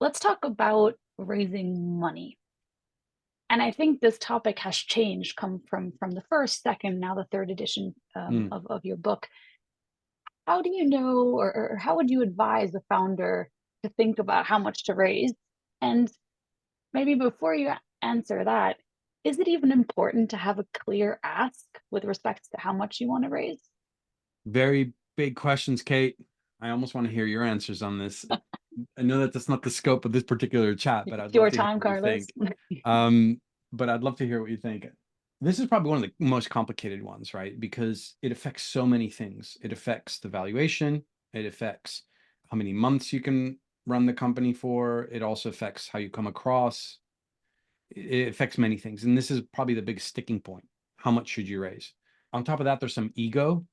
Let's talk about raising money. And I think this topic has changed come from the first, second, now the third edition Mm, of your book. How do you know, or how would you advise a founder to think about how much to raise? And maybe before you answer that, is it even important to have a clear ask with respect to how much you want to raise? very big questions, Kate. I almost want to hear your answers on this. I know that that's not the scope of this particular chat, but It's I'd love your to hear time, what you Carlos. think. Um, but I'd love to hear what you think. This is probably one of the most complicated ones, right? Because it affects so many things. It affects the valuation. It affects how many months you can run the company for. It also affects how you come across. It affects many things. And this is probably the biggest sticking point. How much should you raise? On top of that, there's some ego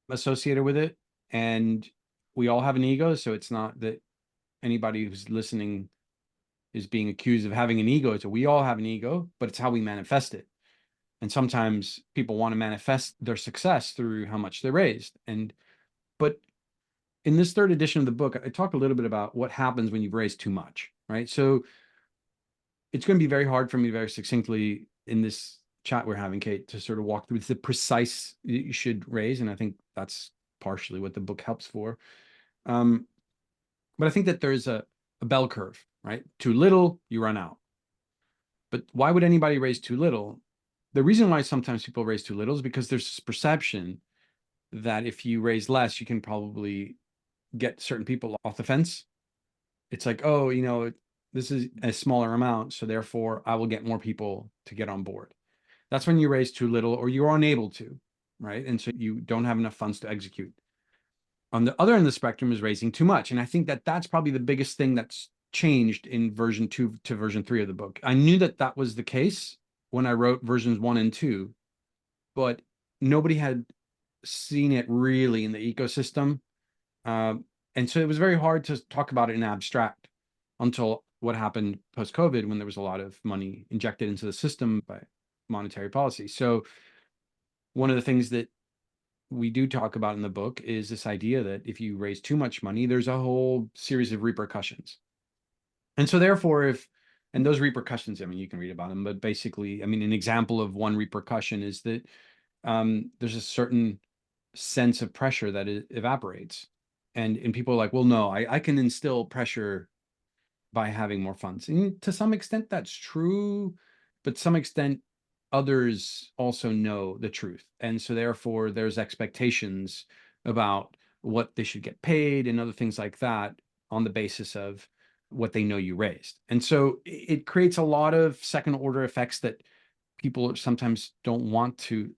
associated with it. And we all have an ego. So it's not that anybody who's listening is being accused of having an ego. So we all have an ego, but it's how we manifest it. And sometimes people want to manifest their success through how much they raised. But in this third edition of the book, I talk a little bit about what happens when you've raised too much, right? So it's going to be very hard for me very succinctly in this chat we're having, Kate, to sort of walk through the precise you should raise. And I think that's partially what the book helps for. Um, but I think that there's a bell curve, right? Too little, you run out. But why would anybody raise too little? The reason why sometimes people raise too little is because there's this perception that if you raise less, you can probably get certain people off the fence. It's like, oh, this is a smaller amount, so therefore I will get more people to get on board. That's when you raise too little or you're unable to, right? And so you don't have enough funds to execute. On the other end of the spectrum is raising too much. And I think that that's probably the biggest thing that's changed in version 2 to version 3 of the book. I knew that that was the case when I wrote versions 1 and 2, but nobody had seen it really in the ecosystem. And so it was very hard to talk about it in abstract until what happened post COVID when there was a lot of money injected into the system by monetary policy. So one of the things that we do talk about in the book is this idea that if you raise too much money, there's a whole series of repercussions. And so therefore, and those repercussions, I mean, you can read about them, but basically, I mean, an example of one repercussion is that there's a certain sense of pressure that it evaporates. And people are like, well, no, I can instill pressure by having more funds. And to some extent, that's true, but to some extent, others also know the truth. And so therefore, there's expectations about what they should get paid and other things like that on the basis of what they know you raised. And so it creates a lot of second order effects that people sometimes don't want to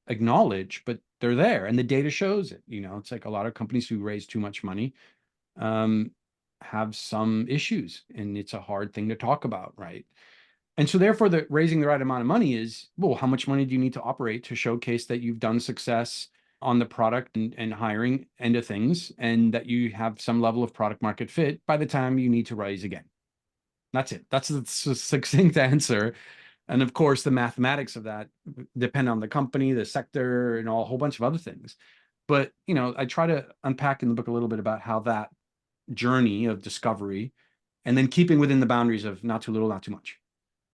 acknowledge, but they're there and the data shows it. It's like a lot of companies who raise too much money um, have some issues, and it's a hard thing to talk about, right? And so therefore, the raising the right amount of money is, well, how much money do you need to operate to showcase that you've done success on the product and hiring end of things, and that you have some level of product market fit by the time you need to raise again? That's it. That's the succinct answer. And of course, the mathematics of that depend on the company, the sector, and a whole bunch of other things. But, I try to unpack in the book a little bit about how that journey of discovery and then keeping within the boundaries of not too little, not too much.